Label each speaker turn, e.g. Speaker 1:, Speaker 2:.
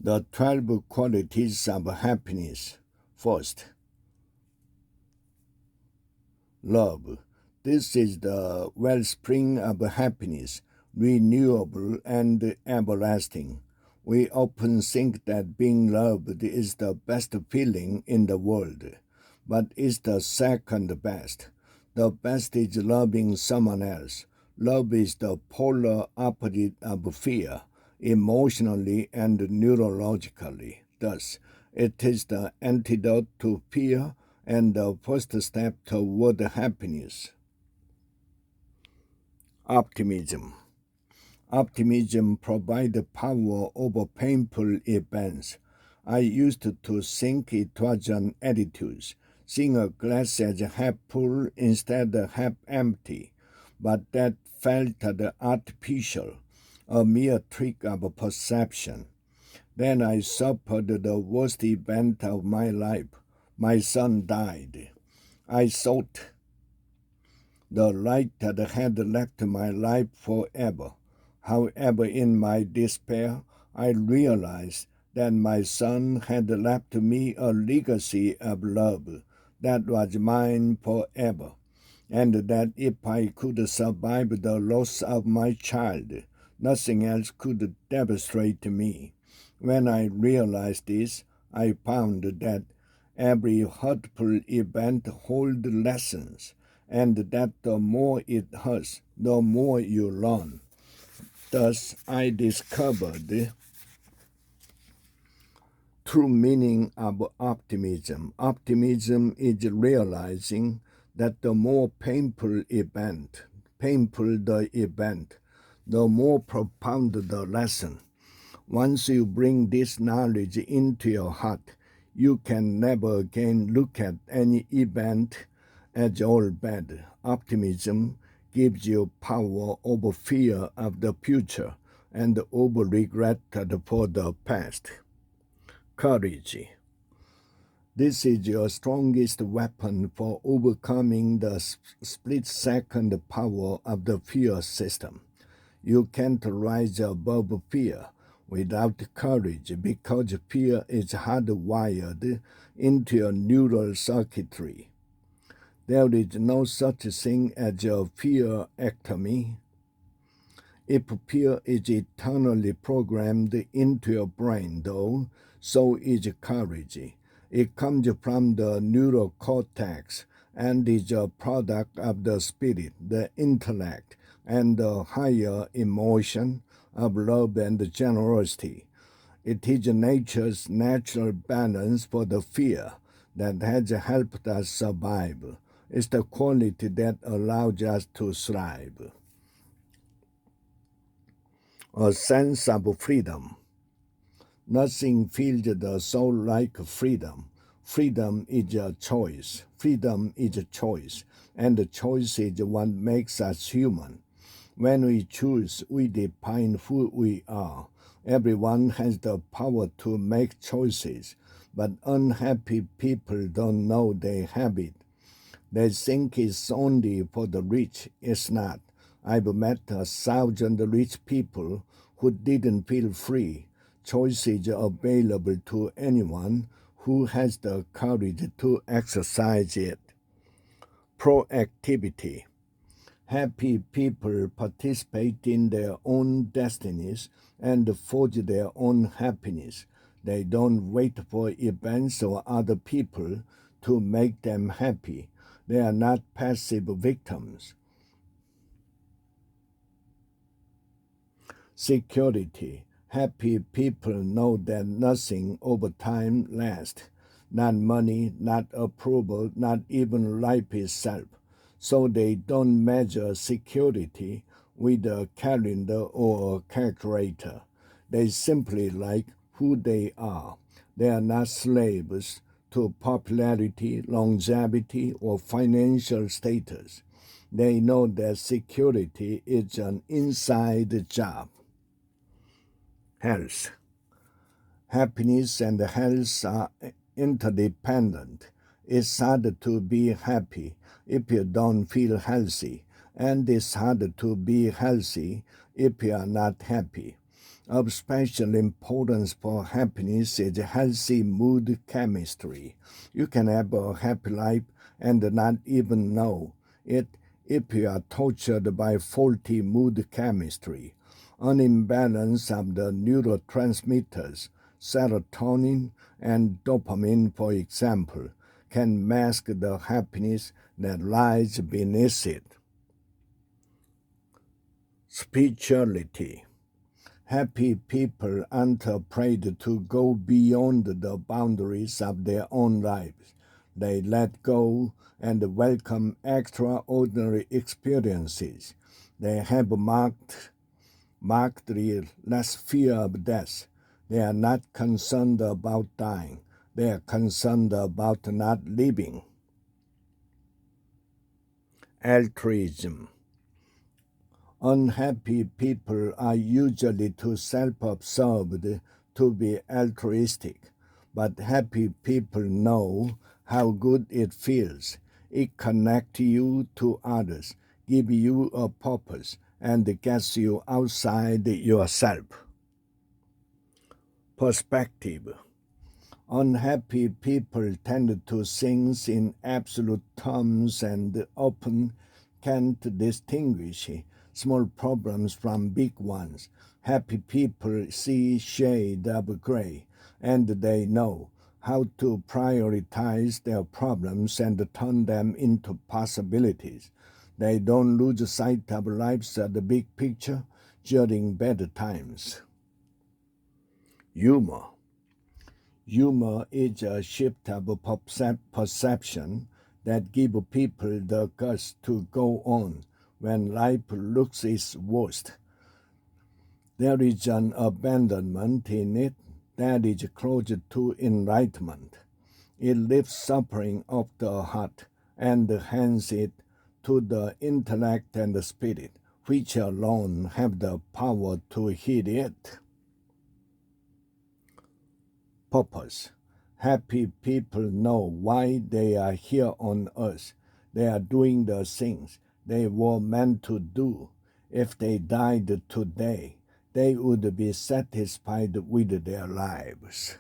Speaker 1: The 12 qualities of happiness. First, love. This is the wellspring of happiness, renewable and everlasting. We often think that being loved is the best feeling in the world, but it's the second best. The best is loving someone else. Love is the polar opposite of fear, emotionally and neurologically. Thus, it is the antidote to fear and the first step toward happiness. Optimism. Optimism provides power over painful events. I used to think it was an attitude, seeing a glass as half full instead of half empty, but that felt artificial, a mere trick of perception. Then I suffered the worst event of my life. My son died. I thought the light that had left my life forever. However, in my despair, I realized that my son had left me a legacy of love that was mine forever, and that if I could survive the loss of my child, nothing else could devastate me. When I realized this, I found that every hurtful event holds lessons, and that the more it hurts, the more you learn. Thus, I discovered the true meaning of optimism. Optimism is realizing that the more painful the event, the more profound the lesson. Once you bring this knowledge into your heart, you can never again look at any event as all bad. Optimism gives you power over fear of the future and over regret for the past. Courage. This is your strongest weapon for overcoming the split-second power of the fear system. You can't rise above fear without courage because fear is hardwired into your neural circuitry. There is no such thing as a fearectomy. If fear is eternally programmed into your brain, though, so is courage. It comes from the neural cortex and is a product of the spirit, the intellect, and the higher emotion of love and generosity. It is nature's natural balance for the fear that has helped us survive. It's the quality that allows us to thrive. A sense of freedom. Nothing fills the soul like freedom. Freedom is a choice. Freedom is a choice, and the choice is what makes us human. When we choose, we define who we are. Everyone has the power to make choices, but unhappy people don't know they have it. They think it's only for the rich. It's not. I've met 1,000 rich people who didn't feel free. Choice is available to anyone who has the courage to exercise it. Proactivity. Happy people participate in their own destinies and forge their own happiness. They don't wait for events or other people to make them happy. They are not passive victims. Security. Happy people know that nothing over time lasts. Not money, not approval, not even life itself. So they don't measure security with a calendar or a calculator. They simply like who they are. They are not slaves to popularity, longevity, or financial status. They know that security is an inside job. Health. Happiness and health are interdependent. It's hard to be happy if you don't feel healthy, and it's hard to be healthy if you are not happy. Of special importance for happiness is healthy mood chemistry. You can have a happy life and not even know it if you are tortured by faulty mood chemistry. An imbalance of the neurotransmitters, serotonin and dopamine, for example, can mask the happiness that lies beneath it. Spirituality. Happy people aren't afraid to go beyond the boundaries of their own lives. They let go and welcome extraordinary experiences. They have markedly less fear of death. They are not concerned about dying. They are concerned about not living. Altruism. Unhappy people are usually too self-absorbed to be altruistic, but happy people know how good it feels. It connects you to others, gives you a purpose, and gets you outside yourself. Perspective. Unhappy people tend to think in absolute terms and often can't distinguish small problems from big ones. Happy people see shade of gray, and they know how to prioritize their problems and turn them into possibilities. They don't lose sight of life's the big picture during bad times. Humor. Humor is a shift of perception that gives people the guts to go on when life looks its worst. There is an abandonment in it that is closer to enlightenment. It lifts suffering off the heart and hands it to the intellect and the spirit, which alone have the power to heal it. Purpose. Happy people know why they are here on earth. They are doing the things they were meant to do. If they died today, they would be satisfied with their lives.